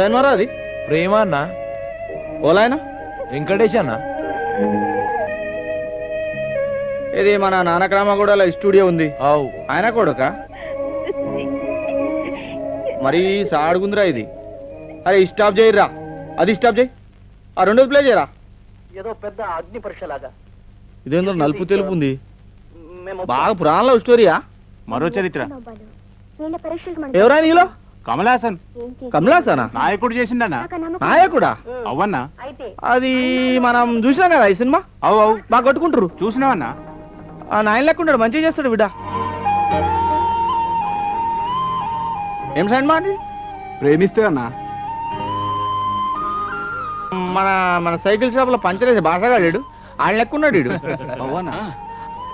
సినిమారా అది? ప్రేమ అన్న. ఓలాయన వెంకటేష్ అన్న. ఇది మన నానక్రామగూడలో స్టూడియో ఉంది. అవు ఆయన కొడుక మరి సాడుగుందిరా ఇది. అరే స్టాప్ చేయరా, అది స్టాప్ చేయి, ఆ రెండోది ప్లే చేయరా. ఏదో పెద్ద అగ్ని పరీక్ష లాగా. ఇదేందో నలుపు తెలుపు ఉంది, బాగా పురాణ లవ్ స్టోరీయా? మరో చరిత్ర. ఎవరా నీలో? కమలాసన్. కమలాసనా? నాయకుడు చేసిండనా? నాయకుడా? అవ్వన్నా. అది మనం చూసినాం కదా ఈ సినిమా. అవు అవు బాగా కొట్టుకుంటారు. చూసినావన్నా? ఆ నాయన లెక్కుంటాడు, మంచిగా చేస్తాడు బిడ్డ. ఏం సైన్ మాట? ప్రేమిస్తే అన్నా. మన మన సైకిల్ షాప్ లో పంచర్ వేసి భాషగాడు ఆయన లెక్కున్నాడు వీడు. అవ్వనా?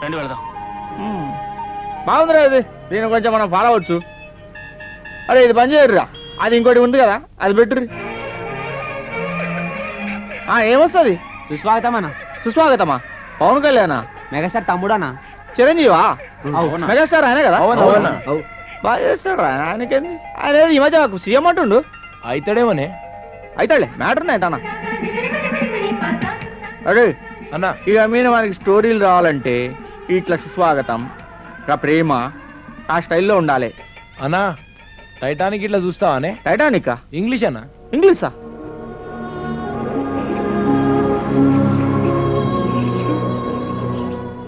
రండి వెళదాం. బాగుందిరా ఇది, దీని కొంచెం మనం ఫాలో అవచ్చు. అరే ఇది బంద్ చేయరురా, అది ఇంకోటి ఉంది కదా అది పెట్టుర్రి. ఏమొస్తుంది? సుస్వాగతం అన్న. సుస్వాగతమా? పవన్ కళ్యాణా? మెగాస్టార్ తమ్ముడానా? చిరంజీవా? మెగాస్టార్ ఆయనే కదా? అవునా? బాగా చేస్తాడు ఆయన. ఆయనకేంది, ఆయన ఈ మధ్య సీఎం అంటుండు. అయితాడేమోనే. అయితాడులే, మ్యాటర్ ఉన్నాయి తన. అడే అన్న ఇక మీద మనకి స్టోరీలు రావాలంటే ఇట్లా సుస్వాగతం, ఇట్లా ప్రేమ, ఆ స్టైల్లో ఉండాలి. అన్నా టైటానిక్ ఇట్లా చూస్తావానే? టైటానిక్ ఇంగ్లీష్ అన్న. ఇంగ్లీషా?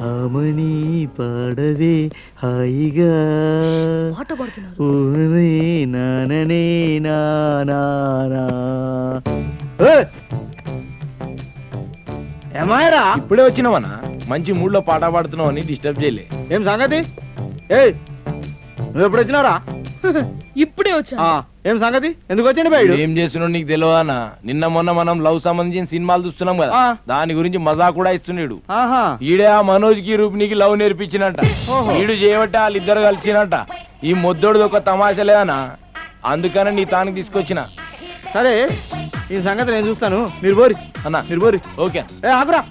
ఆమని పాడవే హాయిగా నాననే నానా. ఏమాయరా ఇప్పుడే వచ్చినావన్నా, మంచి మూడ్ లో పాట పాడుతున్నావు అని డిస్టర్బ్ చేయలే. ఏం సంగతి? ఏయ్ నువ్వు ఎప్పుడు వచ్చినారా? ఇప్పుడే వచ్చా. ఏం సంగతి, ఎందుకు వచ్చింది బయట? ఏం చేస్తున్నావు నీకు తెలియదన్నా? నిన్న మొన్న మనం లవ్ సంబంధించిన సినిమాలు చూస్తున్నాం కదా, దాని గురించి మజా కూడా ఇస్తున్నాడు. ఈడే ఆ మనోజ్ కి రూపినికి లవ్ నేర్పించినట్ట. వీడు చేయబట్టే వాళ్ళిద్దరు కలిసినట్ట. ఈ మొద్దోడు ఒక తమాషలేదన్నా, అందుకనే నీ తానికి తీసుకొచ్చిన. సరే ఈ సంగతి నేను చూస్తాను, మీరు పోరి అన్నా. మీరు పోరి. ఓకే ఆగురా.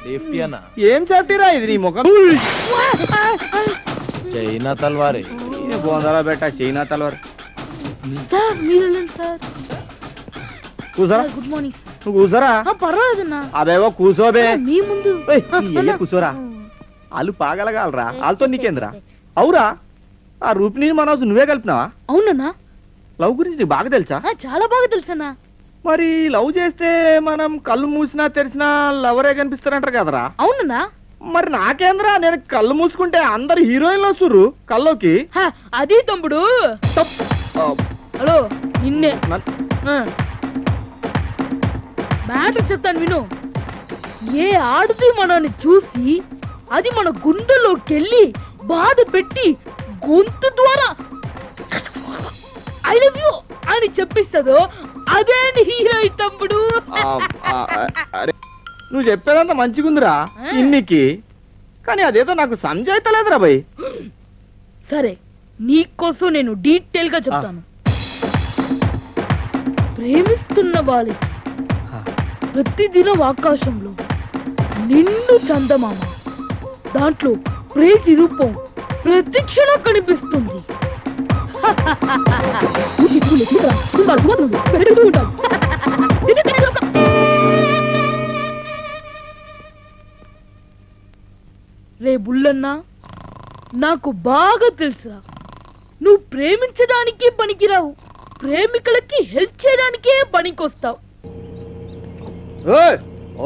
సేఫ్టీ అన్న. ఏం సేఫ్టీరా ఇది నీ ముఖం? చైనా తల్వారే. బోందరా బెట్ట చైనా తలవారు. కూసరా. Good morning sir. నువ్వు కూసరా. పర్వాలేదన్నా. అదేవో కూసోబే. మీ ముందు కూసోరా. వాళ్ళు పాగలగాలరా, వాళ్ళతో నీకేంద్రా? అవురా, ఆ రూపిని మనోజ్ నువ్వే కలిపినావా? అవునన్నా. లవ్ గురించి నీకు బాగా తెలుసా? చాలా బాగా తెలుసన్నా. మరి లవ్ చేస్తే మనం కళ్ళు మూసినా తెరిచినా లవరే కనిపిస్తారంటారు కదరా? అవునన్నా. మరి నాకేంద్రా, నేను కళ్ళు మూసుకుంటే అందరు హీరోయిన్లు వస్తుర్రు కల్లోకి. అది తమ్ముడు. హలో నిన్నే మ్యాటర్ చెప్తాను విను. ఏ ఆడది మనని చూసి అది మన గుండెలోకెళ్ళి బాధ పెట్టి గొంతు ద్వారా ఐ లవ్ యూ అని చెప్పిస్తుందో అదే నీ హీరోయిన్ తమ్ముడు. నువ్వు చెప్పేదంతా మంచిగుందిరా ఇన్నికి, కానీ అదేదో నాకు సంజాయితలేదురా భయ్. సరే నీకోసం నేను డీటెయిల్ గా చెప్తాను. ప్రేమిస్తున్న వాలి ప్రతిదినం ఆకాశంలో నిండు చందమామ, దాంట్లో ప్రేసి రూపం ప్రతిక్షణం కనిపిస్తుంది. రే బుల్లన్నా, నాకు బాగా తెలుసా నువ్వు ప్రేమించడానికి పనికిరావు, ప్రేమికులకి హెల్ప్ చేయడానికే పనికొస్తావు.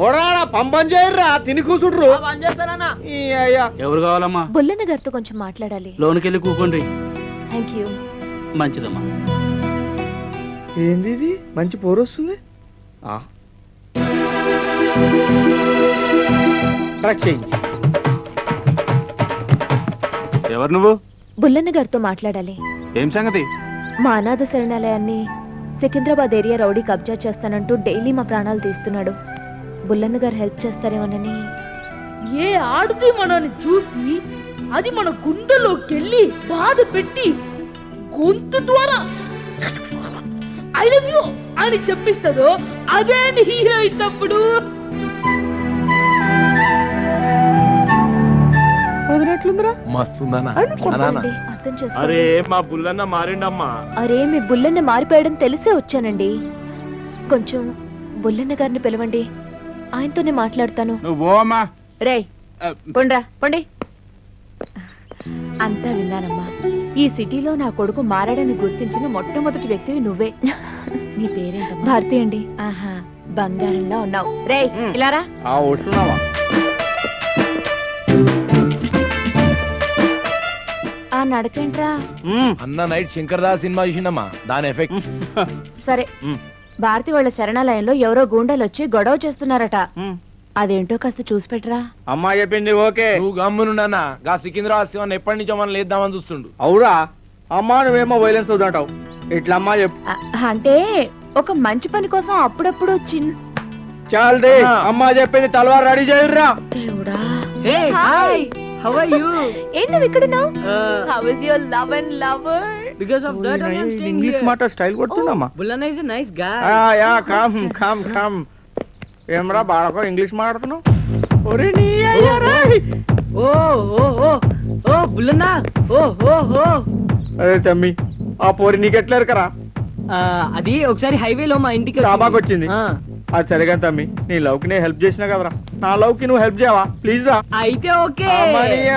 ఓడాడా పంపం చేయర్రా, తిని కూసుడ్రు. ఎవరు కావాలమ్మా? బుల్లన్న గారితో కొంచెం మాట్లాడాలి. లోనికి వెళ్ళి కూకోండి. Thank you. మంచిదమ్మా. ఏంది ఇది, మంచి పోరు వస్తుంది. ఎవరు నువ్వు? బుల్లన్న గారితో మాట్లాడాలి. ఏం సంగతి? మా అనాథ శరణాలయాన్ని సికింద్రాబాద్ ఏరియా రౌడీ కబ్జా చేస్తానంటూ డైలీ మా ప్రాణాలు తీస్తున్నాడు. బుల్లన్న గారు హెల్ప్ చేస్తారేమోనని. ఏ ఆడది మనని చూసి అది మన గుండెలోకెళ్ళి బాధ పెట్టి గొంతు ద్వారా ఐ లవ్ యూ అని చెప్పిస్తుందో అదే నీ హీరోయిన్ తమ్ముడు. వదినట్లుందిరా. మస్తుందనా అనుకోండి, అర్థం చేసుకోండి. అరే మా బుల్లన్న మారిండమ్మా. అరే మీ బుల్లన్న మారిపోయడం తెలిసే వచ్చానండి. కొంచెం బుల్లన్న గారిని పిలవండి, ఆయనతోనే మాట్లాడతాను. నువ్వు పోమ్మా. రేయ్ పొండ్రా పొండి. అంతా విన్నానమ్మా. ఈ సిటీలో నా కొడుకు మారాడని గుర్తించిన మొట్టమొదటి వ్యక్తివి నువ్వే. నీ పేరేంటమ్మా? భారతి అండి. ఆహా, బంగారంలో ఉన్నావు. రేయ్ ఇలారా. వస్తున్నావా? ఆ నడకేంట్రా? అన్న నైట్ శంకర్ దాస్ సినిమా చూసిండమ్మా, దాని ఎఫెక్ట్. సరే, భారతి వాళ్ళ శరణాలయంలో ఎవరో గూండాలు వచ్చి గొడవ చేస్తున్నారట. అదేంటో కాస్త చూసి పెట్టరా. అమ్మా చెప్పింది ఓకే. నువ్వు గమ్మునున్నా గా సికింద్రాబాద్ శివన్ ఎప్పటి నుంచో మనం లేద్దామని చూస్తుండు. అవురా అమ్మా, నువ్వేమో వైలెన్స్ వద్దంటావు. ఇట్లా అమ్మా చెప్పు. అంటే ఒక మంచి పని కోసం అప్పుడప్పుడు చాలదే. అమ్మా చెప్పింది, తలవారు రెడీ చేయుర్రా. దేవుడా. Hi, how are you? ఏంటి నువ్వు ఇక్కడ ఉన్నావు? How is your love and lover? Because of that I am staying English here. మాట స్టైల్ కొడుతున్నామా? Bullana is a nice guy. Yeah come come come. ఏమరా బాడకో ఇంగ్లీష్ మాట్లాడుతున్నావు? ఒరే నీ అయ్యారా. Oh, Bullana. Oh. అరే తమ్మి, ఆ పోరి నీకెట్లా ఎరకరా? అది ఒకసారి హైవేలో మా ఇంటికి డాబాకి వచ్చింది. అది సరిగా తమ్మి, నీ లవ్ కి నేను హెల్ప్ చేసినా కదరా, నా లవ్ కి నువ్వు హెల్ప్ చేయవా ప్లీజ్ రా. అయితే ఓకే.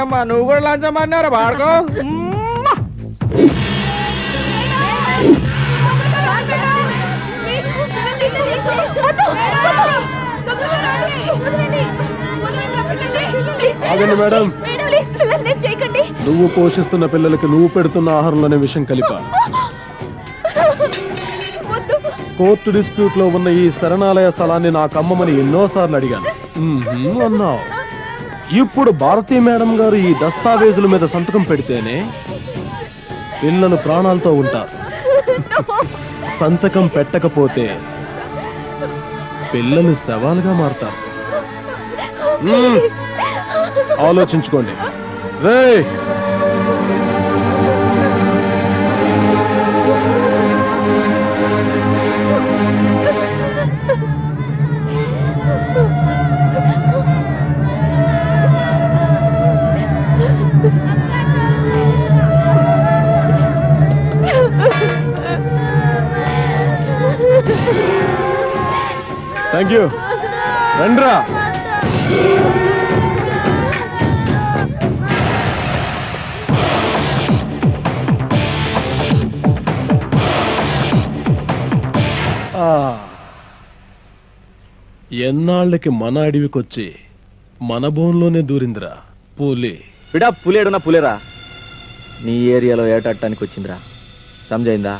అమ్మా నువ్వు కూడా లంచమన్నారా బాడకో? ఆగండి మేడం, నువ్వు పోషిస్తున్న పిల్లలకి నువ్వు పెడుతున్న ఆహారంలోనే విషయం కలిపా. కోర్టు డిస్ప్యూట్ లో ఉన్న ఈ శరణాలయ స్థలాన్ని నాకు అమ్మమని ఎన్నోసార్లు అడిగాను. అన్నావు. ఇప్పుడు భారతీ మేడం గారు ఈ దస్తావేజుల మీద సంతకం పెడితేనే పిల్లలు ప్రాణాలతో ఉంటారు. సంతకం పెట్టకపోతే పిల్లలు శవాలుగా మారుతారు. ఆలోచించుకోండి. రేయ్, థ్యాంక్ యూ. రండ్రా. ఎన్నాళ్ళకి మన అడవికొచ్చి మన బోన్లోనే దూరిందిరా పులి. బిడా పులేడున్నా పులేరా, నీ ఏరియాలో ఏటాటానికి వచ్చిందిరా. సమజైందా?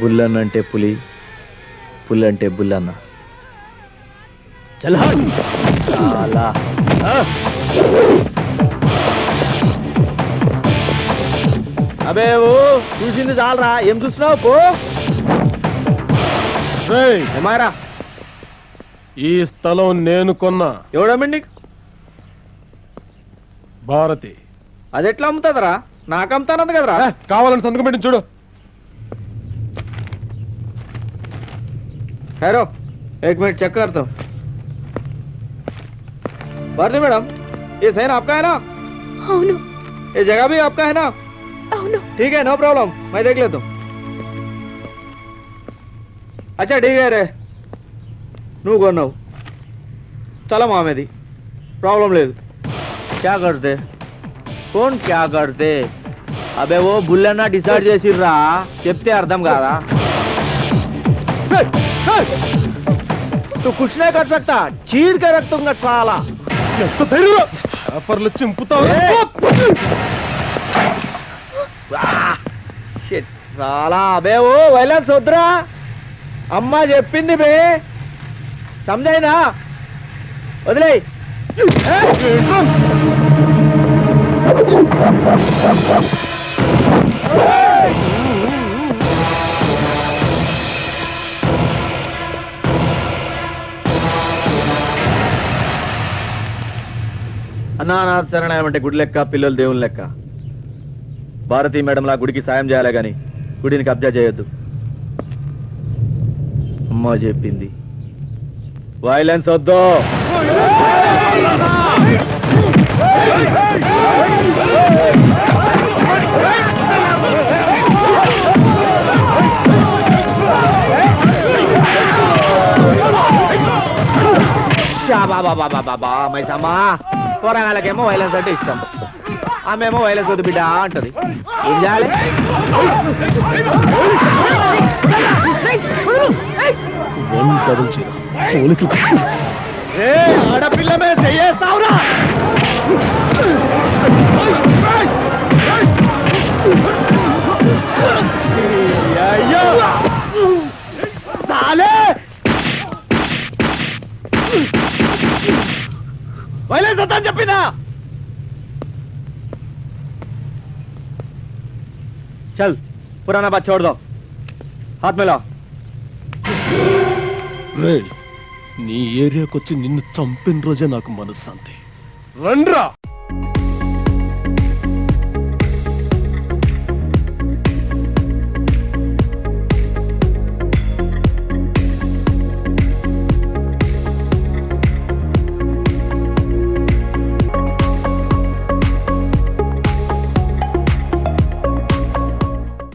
బుల్లన్న అంటే పులి, పులి అంటే బుల్లన్న. చాలా అబే ఓ చూసింది చాలరా, ఏం చూస్తున్నావు పో. ఏమారా, ఈ స్థలం నేను కొన్నా. ఎవడమ్మండి? భారతి. అది ఎట్లా అమ్ముతుందరా? నాకు అమ్ముతానంది కదరా. కావాలని సంతకం పెట్టి చూడు. ठहरो, एक मिनट चेक करता हूँ. भारती मैडम, ये साइन आपका है ना? అవును. ये जगह भी आपका है ना? అవును. ठीक है, नो प्रॉब्लम, मैं देख लेता हूँ. अच्छा ठीक है रे, నువ్వు కొన్నావు, चला మామేది, प्रॉब्लम లేదు. क्या करते कौन क्या करते? अबे वो बुल्लना डिसाइड చేసిర్రా, చెప్తే అర్థం కాదా? तू कुछ नहीं कर सकता, चीर के रख दूंगा साला. పేపర్లు చింపుతావు. साला अबे वो వైలెన్స్ వద్దురా, అమ్మ చెప్పింది బే, సమజైనా? వదిలే. అనాథ శరణాలయం అంటే గుడి లెక్క, పిల్లలు దేవుని లెక్క. భారతీ మేడంలా గుడికి సాయం చేయాలి గాని గుడిని కబ్జా చేయొద్దు. అమ్మ చెప్పింది, వైలెన్స్ వద్దు. బాబా మైసమ్మా పోరాగాళ్ళకేమో వైలెన్స్ అంటే ఇష్టం, ఆమెమో వైలెన్స్ వద్దు బిడ్డ అంటది. ఏం చేయాలి? పోలీసులు ఆడపిల్లమే చెయ్యేస్తావురా. అయ్యో సాలే వైలెన్స్ వద్దని చెప్పినా. చల్ పురానా బాత్ छोड़ दो, हाथ में लाओ. రేయ్, నీ ఏరియాకొచ్చి నిన్ను చంపిన రోజే నాకు మనశ్శాంతి. రండ్రా.